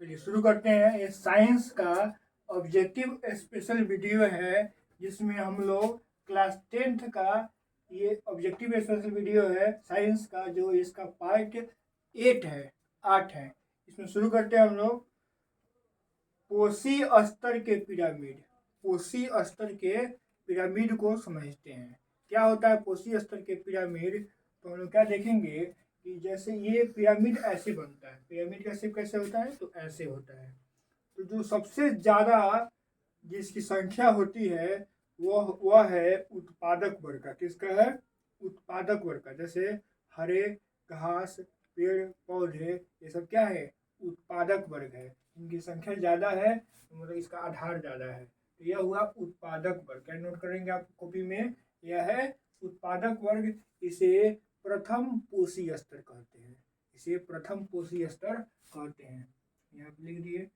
चलिए शुरू करते हैं। ये साइंस का ऑब्जेक्टिव स्पेशल वीडियो है जिसमें हम लोग क्लास 10th का ये ऑब्जेक्टिव स्पेशल वीडियो है साइंस का, जो इसका पार्ट 8 है, 8 है। इसमें शुरू करते हैं हम लोग पोसी स्तर के पिरामिड। पोसी स्तर के पिरामिड को समझते हैं। क्या होता है पोसी स्तर के पिरामिड? तो हम लोग क्या देखेंगे कि जैसे ये पिरामिड ऐसे बनता है। पिरामिड का शेप कैसे होता है? तो ऐसे होता है। तो जो सबसे ज़्यादा जिसकी संख्या होती है वह है उत्पादक वर्ग का। किसका है? उत्पादक वर्ग का। जैसे हरे घास, पेड़ पौधे, ये सब क्या है? उत्पादक वर्ग है। इनकी संख्या ज़्यादा है, मतलब इसका आधार ज़्यादा है। तो यह हुआ उत्पादक वर्ग। क्या नोट करेंगे आप कॉपी में? यह है उत्पादक वर्ग। इसे प्रथम पोषी स्तर कहते हैं। इसे प्रथम पोषी स्तर कहते हैं। यहाँ पे लिख दिए।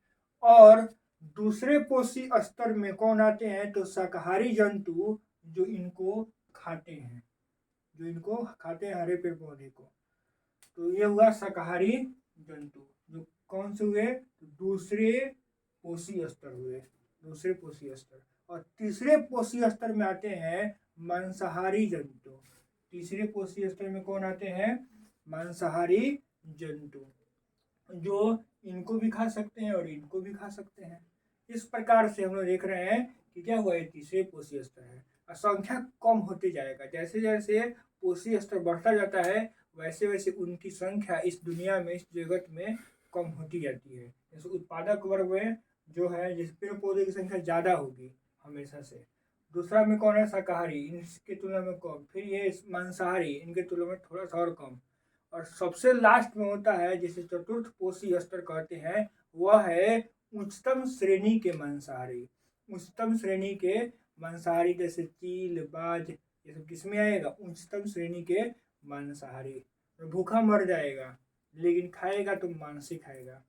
और दूसरे पोषी स्तर में कौन आते हैं? तो शाकाहारी जंतु, जो इनको खाते हैं, जो इनको खाते हैं हरे पेड़ पौधे को। तो ये हुआ शाकाहारी जंतु। जो कौन से हुए? दूसरे पोषी स्तर हुए, दूसरे पोषी स्तर। और तीसरे पोषी स्तर में आते हैं मांसाहारी जंतु। तीसरे पोषी स्तर में कौन आते हैं? मांसाहारी जंतु, जो इनको भी खा सकते हैं और इनको भी खा सकते हैं। इस प्रकार से हम लोग देख रहे हैं कि क्या हुआ, ये तीसरे पोषी स्तर है। और संख्या कम होते जाएगा। जैसे जैसे पोषी स्तर बढ़ता जाता है वैसे वैसे उनकी संख्या इस दुनिया में, इस जगत में कम होती जाती है। जैसे उत्पादक वर्ग में जो है, जिस पेड़ पौधे की संख्या ज़्यादा होगी हमेशा से। दूसरा में कौन है? शाकाहारी, इनकी तुलना में कम। फिर ये मांसाहारी, इनके तुलना में थोड़ा सा और कम। और सबसे लास्ट में होता है जिसे चतुर्थ पोषी स्तर कहते हैं, वह है उच्चतम श्रेणी के मांसाहारी। उच्चतम श्रेणी के मांसाहारी जैसे चील, बाज, ये सब किसमें आएगा? उच्चतम श्रेणी के मांसाहारी। तो भूखा मर जाएगा लेकिन खाएगा तो मांस ही खाएगा।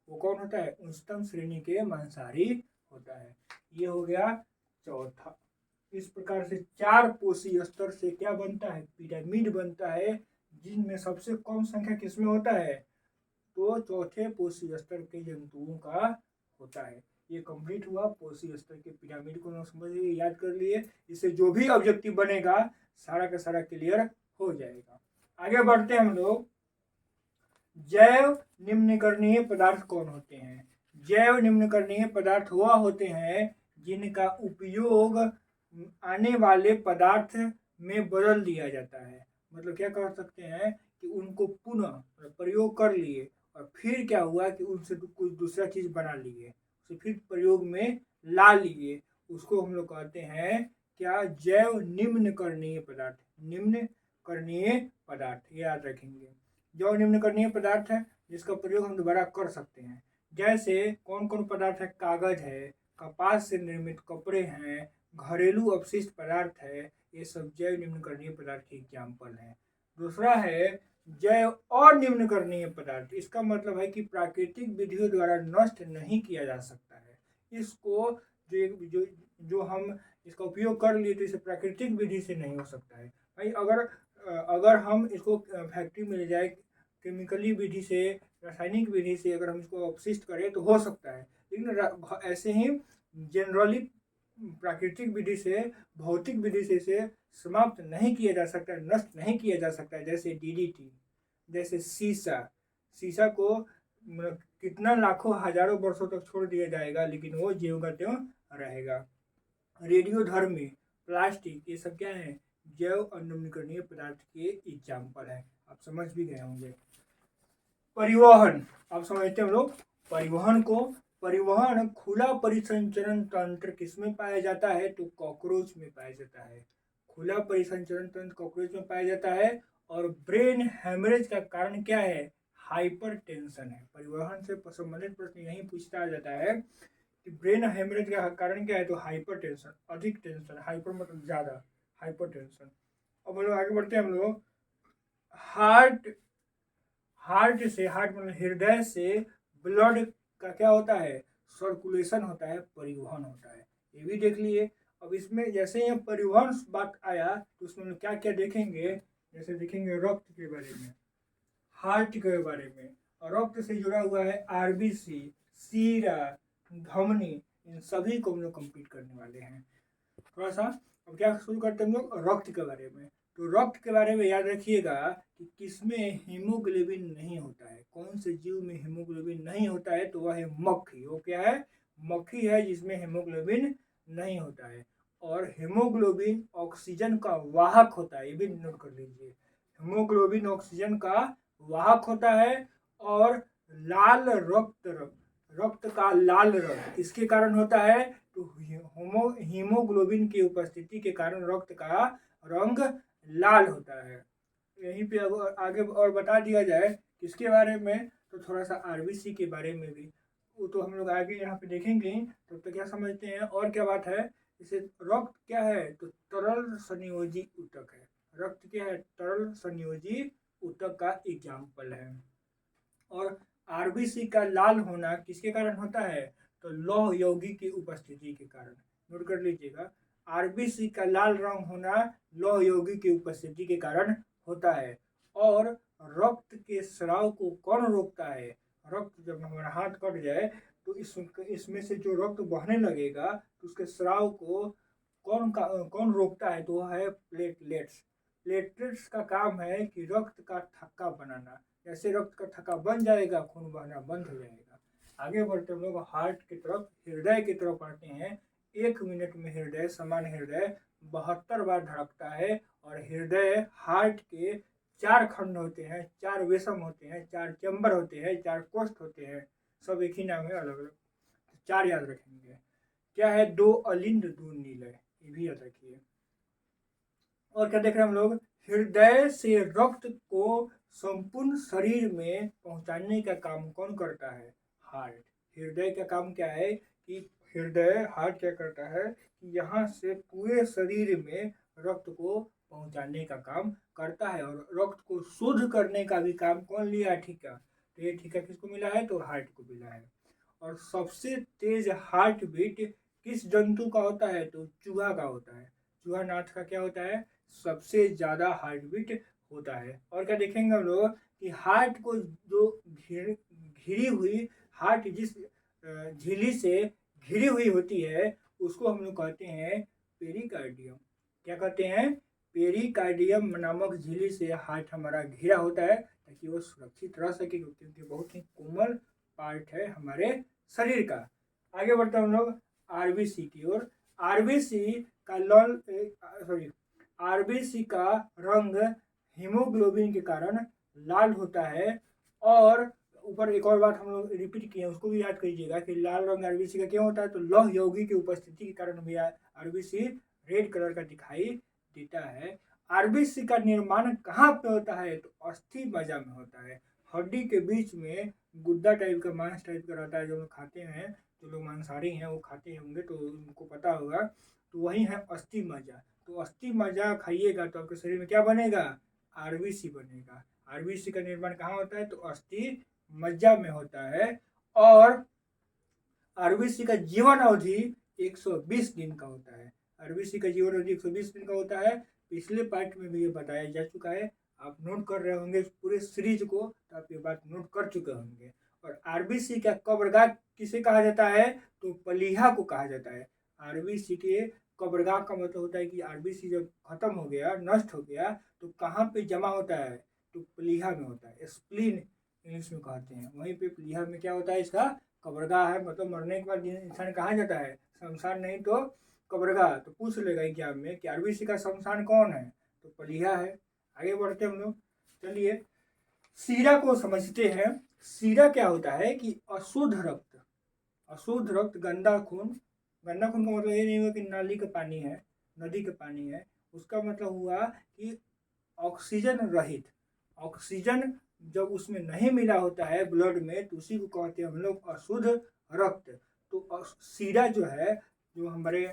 वो कौन होता है? उच्चतम श्रेणी के मांसाहारी होता है। ये हो गया चौथा। इस प्रकार से चार पोषी स्तर से क्या बनता है? पिरामिड बनता है, जिनमें सबसे कम संख्या किसमें होता है? तो चौथे पोषी स्तर के जंतुओं का होता है। ये कंप्लीट हुआ पोषी स्तर के पिरामिड को समझ लिए, याद कर लिए। इससे जो भी ऑब्जेक्टिव बनेगा सारा का सारा क्लियर हो जाएगा। आगे बढ़ते हैं हम लोग। जैव निम्नकरणीय पदार्थ कौन होते हैं? जैव निम्नकरणीय पदार्थ वह होते हैं जिनका उपयोग आने वाले पदार्थ में बदल दिया जाता है। मतलब क्या कर सकते हैं कि उनको पुनः प्रयोग कर लिए और फिर क्या हुआ कि उनसे कुछ दूसरा चीज बना लिए, उसे फिर प्रयोग में ला लिए। उसको हम लोग कहते हैं क्या? जैव निम्नकरणीय पदार्थ। निम्नकरणीय पदार्थ याद रखेंगे। जो निम्नकरणीय पदार्थ है जिसका प्रयोग हम दोबारा कर सकते हैं। जैसे कौन कौन पदार्थ है? कागज है, कपास से निर्मित कपड़े हैं, घरेलू अपशिष्ट पदार्थ है। ये सब जैव निम्नकरणीय पदार्थ के एग्जाम्पल हैं। दूसरा है जैव अनिम्नकरणीय पदार्थ। इसका मतलब है कि प्राकृतिक विधियों द्वारा नष्ट नहीं किया जा सकता है। इसको जो जो हम इसका उपयोग कर लिए तो इसे प्राकृतिक विधि से नहीं हो सकता है। भाई अगर हम इसको फैक्ट्री में ले जाए केमिकली विधि से, रासायनिक विधि से अगर हम इसको अपशिष्ट करें तो हो सकता है, लेकिन ऐसे ही जनरली प्राकृतिक विधि से, भौतिक विधि से इसे समाप्त नहीं किया जा सकता, नष्ट नहीं किया जा सकता। जैसे डीडीटी, जैसे शीशा को कितना लाखों हजारों वर्षों तक छोड़ दिया जाएगा लेकिन वो ज्यों का त्यों रहेगा। रेडियोधर्मी, प्लास्टिक, ये सब क्या है? जैव अनिम्नकरणीय पदार्थ के एग्जाम्पल है। आप समझ भी गए होंगे। परिवहन, आप समझते हैं हम लोग परिवहन को। परिवहन खुला परिसंचरण तंत्र किसमें पाया जाता है? तो कॉकरोच में पाया जाता है। खुला परिसंचरण तंत्र कॉकरोच में पाया जाता है। और ब्रेन हेमरेज का कारण क्या है? हाइपरटेंशन है। परिवहन से संबंधित प्रश्न यही पूछता जाता है कि ब्रेन हेमरेज का कारण क्या है? तो हाइपरटेंशन, अधिक टेंशन। हाइपर मतलब ज्यादा, हाइपरटेंशन। अब हम लोग आगे बढ़ते हैं। हम लोग हार्ट से, हार्ट मतलब हृदय से ब्लड का क्या होता है? सर्कुलेशन होता है, परिवहन होता है। ये भी देख लिए। अब इसमें जैसे यहाँ परिवहन बात आया तो उसमें क्या क्या देखेंगे? जैसे देखेंगे रक्त के बारे में, हार्ट के बारे में, और रक्त से जुड़ा हुआ है आरबीसी, सीरा, धमनी, इन सभी को हम लोग कंप्लीट करने वाले हैं। थोड़ा सा अब क्या शुरू करते हैं हम लोग रक्त के बारे में। तो रक्त के बारे में याद रखिएगा कि किसमें हीमोग्लोबिन नहीं होता है, कौन से जीव में हीमोग्लोबिन नहीं होता है, तो वह है मक्खी। वो क्या है? मक्खी है जिसमें हीमोग्लोबिन नहीं होता है। और हीमोग्लोबिन ऑक्सीजन का वाहक होता है, ये भी नोट कर लीजिए। हीमोग्लोबिन ऑक्सीजन का वाहक होता है। और लाल रक्त का लाल रंग इसके कारण होता है, तो हीमोग्लोबिन की उपस्थिति के कारण रक्त का रंग लाल होता है। यहीं पे आगे और बता दिया जाए किसके बारे में, तो थोड़ा सा आरबीसी के बारे में भी, वो तो हम लोग आगे यहाँ पे देखेंगे। तब तो क्या समझते हैं और क्या बात है। जैसे रक्त क्या है, तो तरल संयोजी ऊतक है। रक्त क्या है? तरल संयोजी ऊतक का एग्जाम्पल है। और आरबीसी का लाल होना किसके कारण होता है, तो लौह यौगिक की उपस्थिति के कारण। नोट कर लीजिएगा, आरबीसी का लाल रंग होना लौह यौगिक की उपस्थिति के कारण होता है। और रक्त के स्राव को कौन रोकता है? रक्त जब हमारा हाथ कट जाए तो इसमें से जो रक्त बहने लगेगा तो उसके स्राव को कौन रोकता है, तो वह है प्लेटलेट्स। प्लेटलेट्स का काम है कि रक्त का थक्का बनाना। जैसे रक्त का थक्का बन जाएगा, खून बहना बंद हो जाएगा। आगे बढ़ते हम लोग हार्ट की तरफ, हृदय की तरफ आते हैं। 1 मिनट में हृदय, सामान्य हृदय 72 बार धड़कता है। और हृदय हार्ट के 4 खंड होते हैं, 4 वेसम होते हैं, 4 चैम्बर होते हैं, 4 कोष्ठ होते हैं। सब एक ही नाम है, अलग अलग। 4 याद रखेंगे। क्या है? 2 अलिंद 2 नीलय, ये भी याद रखिए। और क्या देख रहे हैं हम लोग, हृदय से रक्त को संपूर्ण शरीर में पहुंचाने का काम कौन करता है? हार्ट। हृदय का काम क्या है कि हार्ट क्या करता है कि यहाँ से पूरे शरीर में रक्त को पहुंचाने का काम करता है। और रक्त को शुद्ध करने का भी काम कौन लिया है? ठीका। तो ये ठीका किसको मिला है? तो हार्ट को मिला है। और सबसे तेज हार्ट बीट किस जंतु का होता है? तो चूहा का होता है। चूहा नाथ का क्या होता है? सबसे ज्यादा हार्ट बीट होता है। और क्या देखेंगे हम लोग कि हार्ट को जो घिरी हुई, हार्ट जिस झिल्ली से घिरी हुई होती है उसको हम लोग कहते हैं पेरिकार्डियम। क्या कहते हैं? पेरिकार्डियम नामक झिल्ली से हार्ट हमारा घिरा होता है ताकि वो सुरक्षित रह सके, क्योंकि बहुत ही कोमल पार्ट है हमारे शरीर का। आगे बढ़ते हम लोग आरबीसी की ओर। आरबीसी का रंग हीमोग्लोबिन के कारण लाल होता है। और ऊपर एक और बात हम लोग रिपीट किए, उसको भी याद करिएगा कि लाल रंग आरबीसी का क्यों होता है, तो लौह यौगिक की उपस्थिति के कारण भी आरबीसी रेड कलर का दिखाई देता है। आरबीसी का निर्माण कहाँ पे होता है, तो अस्थि मज्जा में होता है। हड्डी के बीच में गुद्दा टाइप का, मांस टाइप का रहता है, जो लोग खाते हैं, जो लोग मांसाहारी हैं वो खाते होंगे तो उनको पता होगा। तो वही है अस्थि मज्जा। तो अस्थि मज्जा खाइएगा तो आपके शरीर में क्या बनेगा? आरबीसी बनेगा। आरबीसी का निर्माण कहाँ होता है, तो अस्थि मज्जा में होता है। और आरबीसी का जीवन अवधि 120 दिन का होता है। आरबीसी का जीवन अवधि 120 दिन का होता है। पिछले पार्ट में भी ये बताया जा चुका है, आप नोट कर रहे होंगे पूरे सीरीज को, तो आप ये बात नोट कर चुके होंगे। और आरबीसी का कब्रगाह किसे कहा जाता है, तो पलीहा को कहा जाता है। आरबीसी के कब्रगाह का मतलब होता है कि आरबीसी जब खत्म हो गया, नष्ट हो गया, तो कहाँ पे जमा होता है, तो पलीहा में होता है। स्प्लीन इंग्लिश में कहते हैं। वहीं पे पलीहा में क्या होता है, इसका कब्रगाह है। मतलब मरने के बाद इंसान कहाँ जाता है? शमशान नहीं तो कब्रगाह। तो पूछ लेगा एग्जाम में कि आरबीसी का शमशान कौन है, तो पलीहा है। आगे बढ़ते हम लोग, चलिए सीरा को समझते हैं। सीरा क्या होता है कि अशुद्ध रक्त, अशुद्ध रक्त, गंदा खून। गंदा खून का मतलब ये नहीं हुआ कि नाली का पानी है, नदी का पानी है। उसका मतलब हुआ कि ऑक्सीजन रहित, ऑक्सीजन जब उसमें नहीं मिला होता है ब्लड में, तो उसी को कहते हैं हम लोग अशुद्ध रक्त। तो सीरा जो है, जो हमारे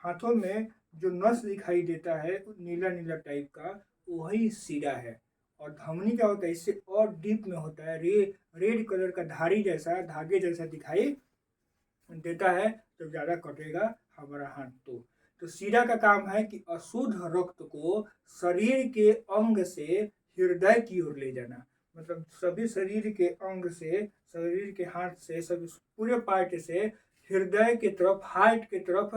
हाथों में जो नस दिखाई देता है नीला नीला टाइप का, वही सीरा है। और धमनी क्या होता है, इससे और डीप में होता है, रेड कलर का धारी जैसा, धागे जैसा दिखाई देता है जब ज्यादा कटेगा हमारा हाथ। तो सीरा का काम है कि अशुद्ध रक्त को शरीर के अंग से हृदय की ओर ले जाना। मतलब सभी शरीर के अंग से, शरीर के हाथ से, सभी पूरे पार्ट से हृदय की तरफ, हार्ट की तरफ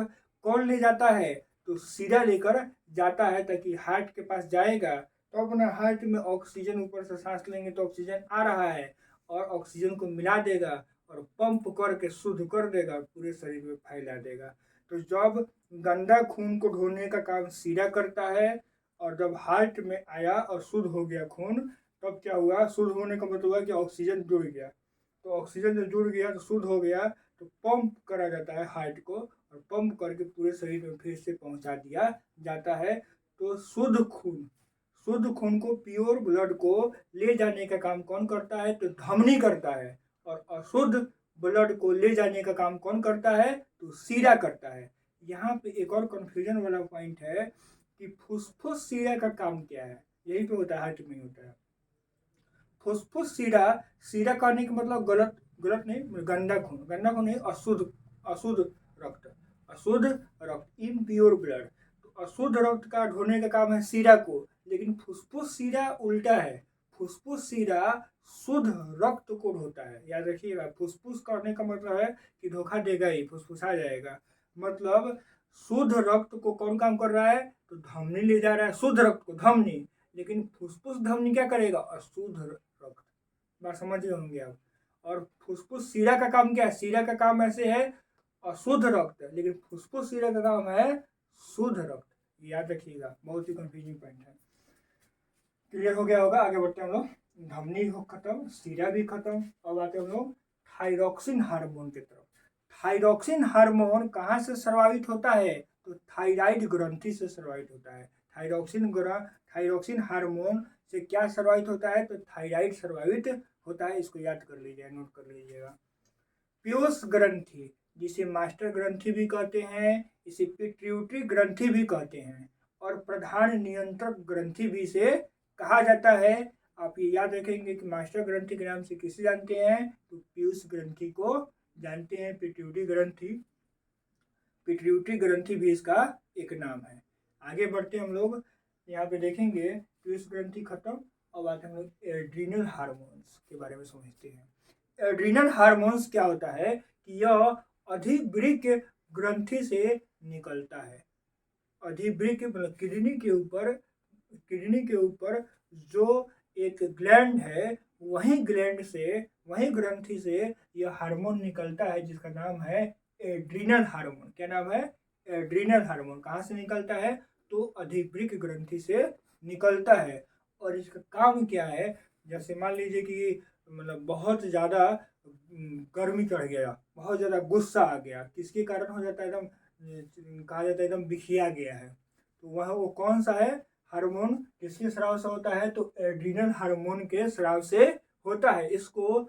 कौन ले जाता है? तो सीधा लेकर जाता है, ताकि हार्ट के पास जाएगा तो अपना हार्ट में ऑक्सीजन, ऊपर से सांस लेंगे तो ऑक्सीजन आ रहा है और ऑक्सीजन को मिला देगा और पंप करके शुद्ध कर देगा, पूरे शरीर में फैला देगा। तो जब गंदा खून को ढोने का काम सीधा करता है और जब हार्ट में आया और शुद्ध हो गया खून, तब क्या हुआ? शुद्ध होने का मतलब हुआ कि ऑक्सीजन जुड़ गया। तो ऑक्सीजन जब जुड़ गया तो शुद्ध हो गया, तो पंप करा जाता है हार्ट को और पंप करके पूरे शरीर में फिर से पहुंचा दिया जाता है। तो शुद्ध खून को, प्योर ब्लड को ले जाने का काम कौन करता है? तो धमनी करता है। और अशुद्ध ब्लड को ले जाने का काम कौन करता है? तो सीरा करता है। यहाँ पे एक और कंफ्यूजन वाला पॉइंट है कि फुसफुस सीरा का काम क्या है? यही पे होता है, हार्ट में होता है। फुसफुस सीरा, सीरा कहने का मतलब गलत नहीं, गंदा खून नहीं, अशुद्ध रक्त, अशुद्ध रक्त, इम्प्योर ब्लड। तो अशुद्ध रक्त का ढोने का काम है सीरा को, लेकिन फुसफुस सीरा उल्टा है। फुसफुस सीरा शुद्ध रक्त को ढोता है। याद रखिएगा, फुसफुस करने का मतलब है कि धोखा देगा ही, फुसफुसा जाएगा। मतलब शुद्ध रक्त को कौन काम कर रहा है? तो धमनी ले जा रहा है शुद्ध रक्त को, धमनी। लेकिन फुसफुस धमनी क्या करेगा? अशुद्ध रक्त। बात समझ गए होंगे आप। और फुसफुस सीरा का काम क्या है? सीरा का काम ऐसे है अशुद्ध रक्त, लेकिन फुसफुस सीरा का काम है शुद्ध रक्त। याद रखिएगा, बहुत ही कंफ्यूजिंग पॉइंट है। क्लियर हो गया होगा? आगे बढ़ते हैं हम लोग। धमनी हो खत्म, सीरा भी खत्म। अब आते हैं हम लोग थायरॉक्सिन हार्मोन की तरफ। थायरॉक्सिन हार्मोन कहाँ से प्रभावित होता है? तो थायराइड ग्रंथि से प्रभावित होता है। थायरॉक्सिन हार्मोन से क्या प्रभावित होता है? तो थायराइड प्रभावित होता है। इसको याद कर लीजिए, नोट कर लीजिएगा। पीयूष ग्रंथि, जिसे मास्टर ग्रंथि भी कहते हैं, इसे पिट्यूटरी ग्रंथि भी कहते हैं और प्रधान नियंत्रक ग्रंथि भी इसे कहा जाता है। आप ये याद रखेंगे कि मास्टर ग्रंथि के नाम से किसे जानते हैं? तो पीयूष ग्रंथि को जानते हैं। पिट्यूटरी ग्रंथि भी इसका एक नाम है। आगे बढ़ते हम लोग, यहाँ पे देखेंगे पीयूष ग्रंथि खत्म। अब आते हम लोग एड्रीनल हार्मोन्स के बारे में समझते हैं। एड्रीनल हार्मोन्स क्या होता है कि यह अधिवृक्क ग्रंथि से निकलता है। अधिवृक्क मतलब किडनी के ऊपर जो एक ग्लैंड है, वही ग्रंथि से यह हार्मोन निकलता है, जिसका नाम है एड्रीनल हार्मोन। क्या नाम है? Adrenal hormone. कहाँ से निकलता है? तो अधिवृक्क ग्रंथि से निकलता है। और इसका काम क्या है? जैसे मान लीजिए कि मतलब बहुत ज़्यादा गर्मी चढ़ गया, बहुत ज़्यादा गुस्सा आ गया, किसके कारण हो जाता है? एकदम कहा जाता है एकदम बिखिया गया है, तो वह वो कौन सा है हार्मोन? किसके स्राव से होता है? तो एड्रीनल हार्मोन के स्राव से होता है। इसको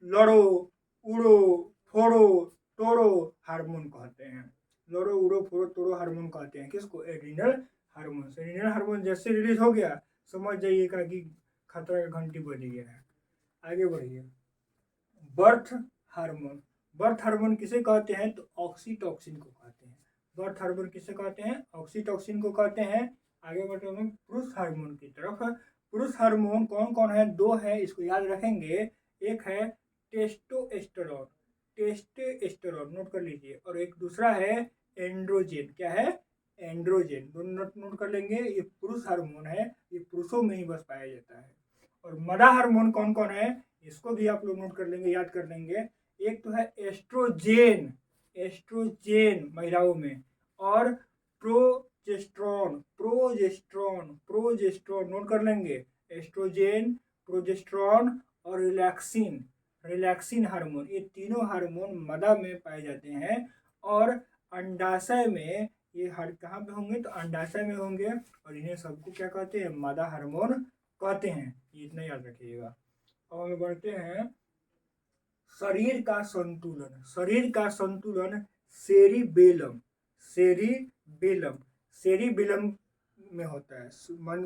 लड़ो, उड़ो, फोड़ो, तोड़ो हार्मोन कहते हैं। लड़ो, उड़ो, फोड़ो, तोड़ो हार्मोन कहते हैं किसको? Adrenal hormone. एड्रीनल हार्मोन जैसे रिलीज हो गया, समझ जाइएगा कि खतरा का घंटी बज गया है। आगे बढ़िए। बर्थ हार्मोन किसे कहते हैं? तो ऑक्सीटोसिन को कहते हैं। बर्थ हार्मोन किसे कहते हैं? ऑक्सीटोसिन को कहते हैं। आगे बढ़ते हैं पुरुष हार्मोन की तरफ। पुरुष हार्मोन कौन कौन है? दो है, इसको याद रखेंगे। एक है टेस्टोस्टेरोन, नोट कर लीजिए, और एक दूसरा है एंड्रोजन। क्या है? एंड्रोजन। दोनों नोट कर लेंगे। ये पुरुष हार्मोन है, ये पुरुषों में ही बस पाया जाता है। और मदा हार्मोन कौन कौन है? इसको भी आप लोग नोट कर लेंगे, याद कर लेंगे। एक तो है एस्ट्रोजेन महिलाओं में, और प्रोजेस्टेरोन नोट कर लेंगे। एस्ट्रोजेन, प्रोजेस्टेरोन और रिलैक्सिन हार्मोन, ये तीनों हार्मोन मदा में पाए जाते हैं। और अंडाशय में ये कहाँ पे होंगे? तो अंडाशय में होंगे, और इन्हें सबको क्या कहते हैं? मदा हार्मोन कहते हैं। ये इतना याद रखिएगा। और बढ़ते हैं शरीर का संतुलन सेरिबेलम में होता है।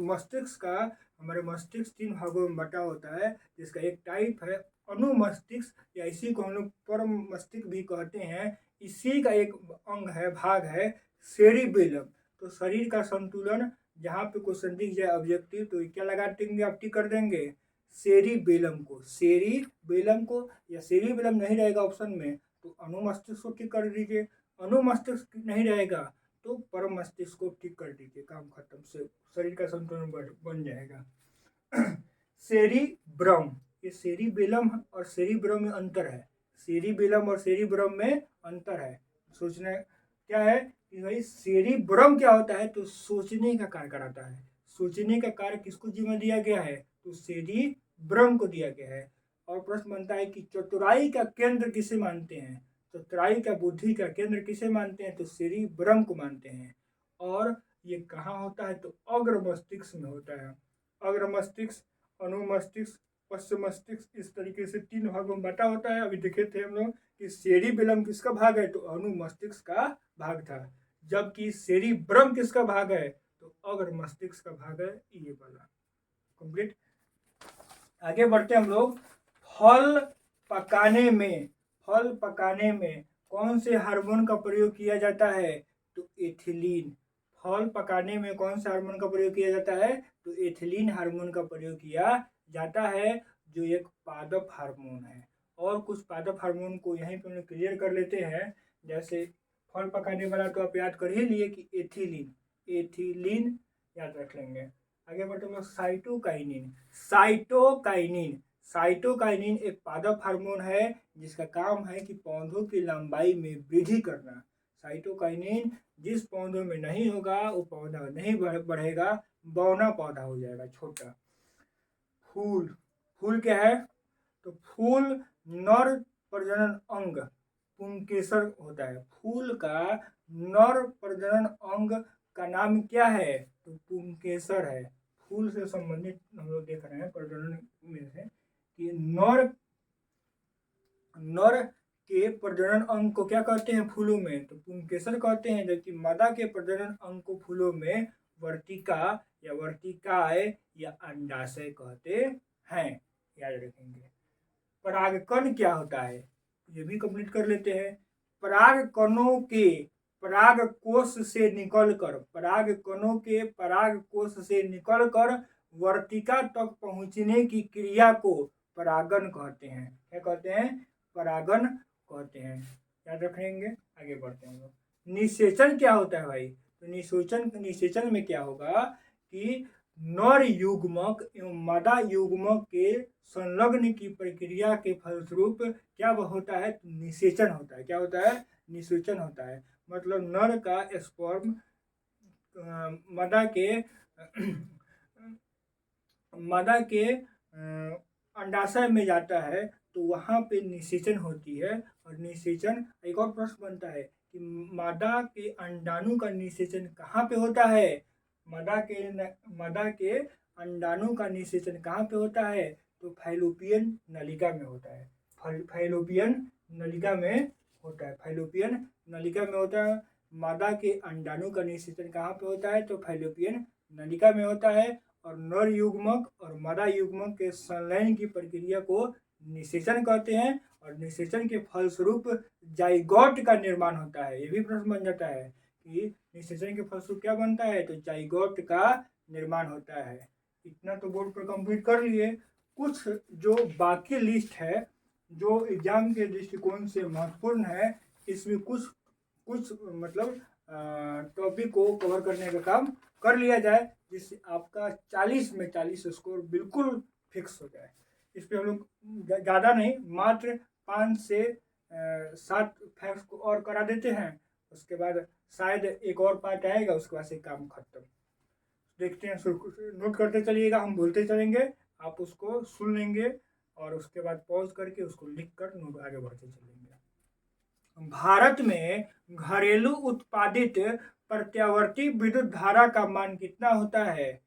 मस्तिष्क का, हमारे मस्तिष्क 3 भागों में बटा होता है, जिसका एक टाइप है अनुमस्तिष्क, या इसी को हम लोग परम मस्तिष्क भी कहते हैं। इसी का एक अंग है, भाग है सेरिबेलम। तो शरीर का संतुलन, जहाँ पे क्वेश्चन दिख जाए ऑब्जेक्टिव, तो क्या लगा देंगे? आप टिक कर देंगे। सेरिबेलम को, सेरिबेलम को, या सेरिबेलम नहीं रहेगा ऑप्शन में तो अनुमस्तिष्क को टिक कर दीजिए, अनुमस्तिष्क नहीं रहेगा तो परम मस्तिष्क को टिक कर दीजिए, काम खत्म, से शरीर का संतुलन बन जाएगा। सेरिब्रम, ये सेरिबेलम और सेरिब्रम में अंतर है, सेरिबेलम और सेरिब्रम में अंतर है। सोचना क्या है कि भाई सेरिब्रम क्या होता है, तो सोचने का कार्य कराता है, सोचने का कार्य किसको जिम्मा दिया गया है, तो सेरिब्रम को दिया गया है। और प्रश्न बनता है कि चतुराई का केंद्र किसे मानते हैं, चतुराई का बुद्धि का केंद्र किसे मानते हैं, तो सेरिब्रम को मानते हैं। और ये कहाँ होता है, तो अग्र मस्तिष्क में होता है, अग्र मस्तिष्क, अनुमस्तिष्क, पश्चिम मस्तिष्क, इस तरीके से 3 भागों में बांटा होता है। अभी देखे थे हम लोग कि सेरिबेलम किसका भाग है, तो अनुमस्तिष्क का भाग था, जबकि सेरिब्रम किसका भाग है, तो अग्र मस्तिष्क का भाग है, ये वाला। कंप्लीट। आगे बढ़ते हम लोग। फल पकाने में, फल पकाने में कौन से हार्मोन का प्रयोग किया जाता है, तो एथिलीन। फल पकाने में कौन से हार्मोन का प्रयोग किया जाता है, तो एथिलीन हार्मोन का प्रयोग किया जाता है, जो एक पादप हार्मोन है। और कुछ पादप हार्मोन को यहीं पर क्लियर कर लेते हैं। जैसे फल पकाने वाला तो आप याद कर ही लिए कि एथिलीन, एथिलीन याद रख लेंगे। आगे बढ़ते हैं साइटोकाइनिन, साइटोकाइनिन, साइटोकाइनिन एक पादप हार्मोन है जिसका काम है कि पौधों की लंबाई में वृद्धि करना। साइटोकाइनिन जिस पौधों में नहीं होगा वो पौधा नहीं बढ़ेगा, बौना पौधा हो जाएगा, छोटा। फूल, फूल क्या है, तो फूल नर प्रजनन अंग पुंकेसर होता है, फूल का नर प्रजनन अंग का नाम क्या है, तो पुंकेसर है। फूल से संबंधित हम लोग देख रहे हैं प्रजनन में से कि नर के प्रजनन अंग को क्या कहते हैं फूलों में, तो पुंकेसर कहते हैं, जबकि मादा के प्रजनन अंग को फूलों में वर्तिका या वर्तिकाए या अंडाशय कहते हैं, याद रखेंगे। परागकण क्या होता है, ये भी कंप्लीट कर लेते हैं। परागकणों के पराग कोश से निकलकर, परागकणों के पराग कोश से निकलकर वर्तिका तक पहुंचने की क्रिया को परागन कहते हैं। क्या कहते हैं, परागन कहते हैं, याद रखेंगे। आगे बढ़ते हैं। निषेचन क्या होता है भाई, तो निषेचन में क्या होगा कि नर युग्मक एवं मादा युग्मक के संलग्न की प्रक्रिया के फलस्वरूप क्या होता है, निषेचन होता है। क्या होता है, निषेचन होता है। मतलब नर का स्पर्म मादा के अंडाशय में जाता है तो वहाँ पे निषेचन होती है। और निषेचन, एक और प्रश्न बनता है कि मादा के अंडाणु का निषेचन कहाँ पे होता है, मादा के अंडाणु का निषेचन कहाँ पे होता है, तो फैलोपियन नलिका में होता है, फैलोपियन नलिका में होता है, फैलोपियन नलिका में होता है। मादा के अंडाणु का निषेचन कहाँ पे होता है, तो फैलोपियन नलिका में होता है। और नर युग्मक और मादा युग्मक के संलयन की प्रक्रिया को निषेचन कहते हैं। और निषेचन के फलस्वरूप जाइगोट का निर्माण होता है। ये भी प्रश्न बन जाता है कि निषेचन के फलस्वरूप क्या बनता है, तो जाइगोट का निर्माण होता है। इतना तो बोर्ड पर कंप्लीट कर लिए। कुछ जो बाकी लिस्ट है जो एग्जाम के दृष्टिकोण से महत्वपूर्ण है, इसमें कुछ मतलब टॉपिक को कवर करने का काम कर लिया जाए, जिससे आपका 40 में 40 स्कोर बिल्कुल फिक्स हो जाए। इस पर हम लोग ज़्यादा नहीं, मात्र 5 से 7 फैक्ट्स को और करा देते हैं, उसके बाद शायद एक और पार्ट आएगा, उसके बाद से काम खत्म। देखते हैं, नोट करते चलिएगा, हम बोलते चलेंगे, आप उसको सुन लेंगे और उसके बाद पॉज करके उसको लिख कर नोट आगे बढ़ते चलेंगे। भारत में घरेलू उत्पादित प्रत्यावर्ती विद्युत धारा का मान कितना होता है,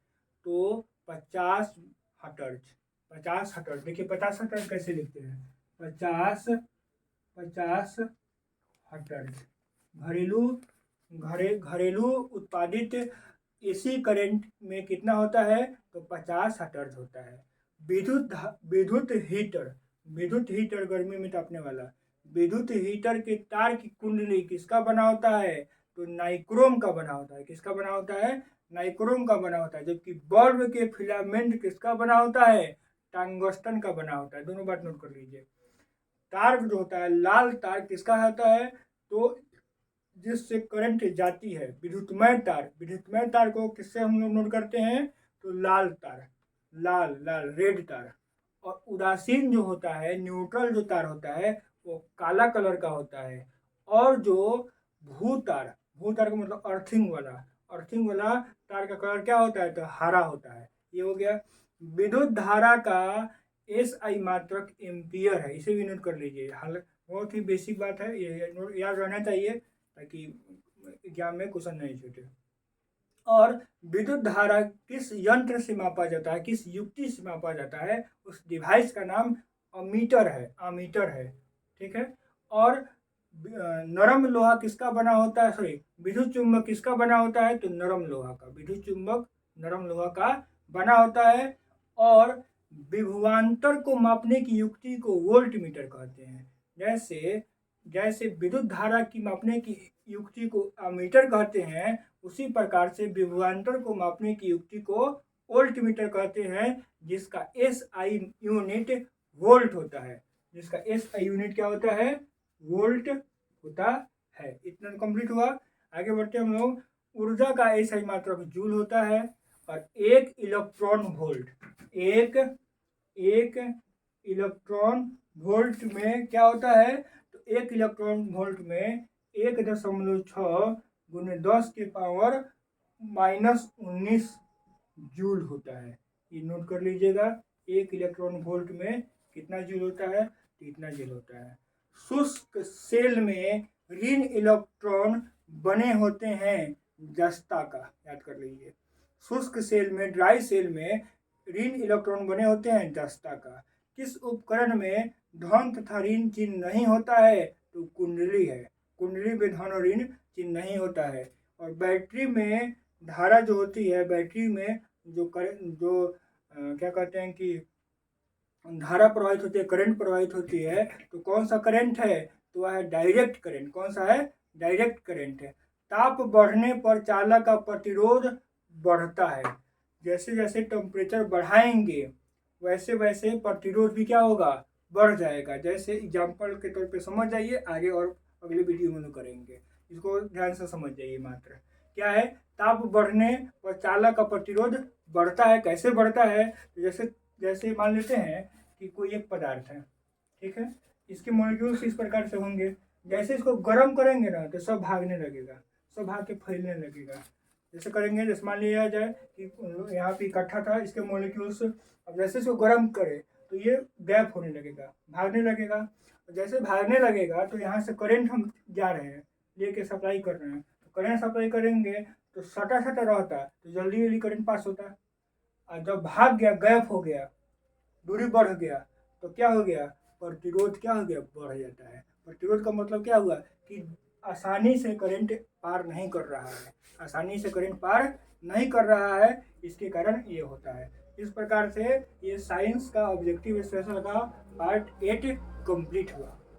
तो 50 हर्ट्ज। 50 हर्ट्ज, देखिए 50 हर्ट्ज कैसे लिखते हैं, 50 हर्ट्ज। घरेलू उत्पादित एसी करंट में कितना होता है, तो 50 हर्ट्ज होता है। विद्युत हीटर गर्मी में तापने वाला, विद्युत हीटर के तार की कुंडली किसका बना होता है, तो नाइक्रोम का बना होता है। किसका बना होता है, नाइक्रोम का बना होता है। जबकि बल्ब के फिलामेंट किसका बना होता है, टंगस्टन का बना होता है। दोनों बात नोट कर लीजिए। तार जो होता है, लाल तार किसका होता है, तो जिससे करंट जाती है, विद्युतमय तार। विद्युतमय तार को किससे हम लोग नोट करते हैं, तो लाल तार, लाल लाल रेड तार। और उदासीन जो होता है, न्यूट्रल जो तार होता है, वो काला कलर का होता है। और जो भूतार, भूतार का मतलब अर्थिंग वाला, अर्थिंग वाला तार का कलर क्या होता है, तो हरा होता है। ये हो गया। विद्युत धारा का SI मात्रक एम्पियर है, इसे भी नोट कर लीजिए। हाल बहुत ही बेसिक बात है, ये याद रहना चाहिए ताकि एग्जाम में क्वेश्चन नहीं छूटे। और विद्युत धारा किस यंत्र से मापा जाता है, किस युक्ति से मापा जाता है, उस डिवाइस का नाम अमीटर है, अमीटर है। ठीक है। और नरम लोहा किसका बना होता है, सॉरी विद्युत चुंबक किसका बना होता है, तो नरम लोहा का। विद्युत चुंबक नरम लोहा का बना होता है। और विभवांतर को मापने की युक्ति को वोल्ट मीटर कहते हैं। जैसे विद्युत धारा की मापने की युक्ति को अमीटर कहते हैं, उसी प्रकार से विभवांतर को मापने की युक्ति को वोल्ट मीटर कहते हैं, जिसका SI यूनिट वोल्ट होता है। जिसका SI यूनिट क्या होता है, वोल्ट होता है। इतना कंप्लीट हुआ। आगे बढ़ते हम लोग। ऊर्जा का SI मात्रक जूल होता है। और एक इलेक्ट्रॉन वोल्ट, एक इलेक्ट्रॉन वोल्ट में क्या होता है, तो एक इलेक्ट्रॉन वोल्ट में 1.6 × 10 की पावर -19 जूल होता है। ये नोट कर लीजिएगा। एक इलेक्ट्रॉन वोल्ट में कितना जूल होता है, तो इतना जूल होता है। शुष्क सेल में ऋण इलेक्ट्रॉन बने होते हैं जस्ता का, याद कर लीजिए। शुष्क सेल में, ड्राई सेल में ऋण इलेक्ट्रॉन बने होते हैं जस्ता का। किस उपकरण में धन तथा ऋण चिन्ह नहीं होता है, तो कुंडली है। कुंडली में धन और ऋण चिन्ह नहीं होता है। और बैटरी में धारा जो होती है, बैटरी में जो क्या कहते हैं कि धारा प्रवाहित होती है, करंट प्रवाहित होती है, तो कौन सा करंट है, तो वह है डायरेक्ट करंट। कौन सा है, डायरेक्ट करंट है। ताप बढ़ने पर चालक का प्रतिरोध बढ़ता है। जैसे जैसे टेम्परेचर बढ़ाएंगे वैसे वैसे प्रतिरोध भी क्या होगा, बढ़ जाएगा। जैसे एग्जाम्पल के तौर पे समझ जाइए, आगे और अगले वीडियो में करेंगे, इसको ध्यान से समझ जाइए। मात्र क्या है, ताप बढ़ने पर चालक का प्रतिरोध बढ़ता है। कैसे बढ़ता है, तो जैसे मान लेते हैं कि कोई एक पदार्थ है, ठीक है, इसके मॉलिक्यूल्स इस प्रकार से होंगे। जैसे इसको गर्म करेंगे ना, तो सब भागने लगेगा, सब भाग के फैलने लगेगा। जैसे करेंगे, जैसे मान लिया जाए कि यहाँ पे इकट्ठा था, इसके मॉलिक्यूल्स, अब जैसे इसको गर्म करे तो ये गैप होने लगेगा, भागने लगेगा। जैसे भागने लगेगा तो यहाँ से करंट हम जा रहे हैं, लेके सप्लाई कर रहे हैं, तो करंट सप्लाई करेंगे तो सटा सटा रहता है, तो जल्दी जल्दी करंट पास होता है। और जब भाग गया, गैप हो गया, दूरी बढ़ गया, तो क्या हो गया, प्रतिरोध क्या हो गया, बढ़ जाता है। प्रतिरोध का मतलब क्या हुआ कि आसानी से करंट पार नहीं कर रहा है, आसानी से करंट पार नहीं कर रहा है, इसके कारण ये होता है। इस प्रकार से ये साइंस का ऑब्जेक्टिव स्पेशल का पार्ट 8 कंप्लीट हुआ।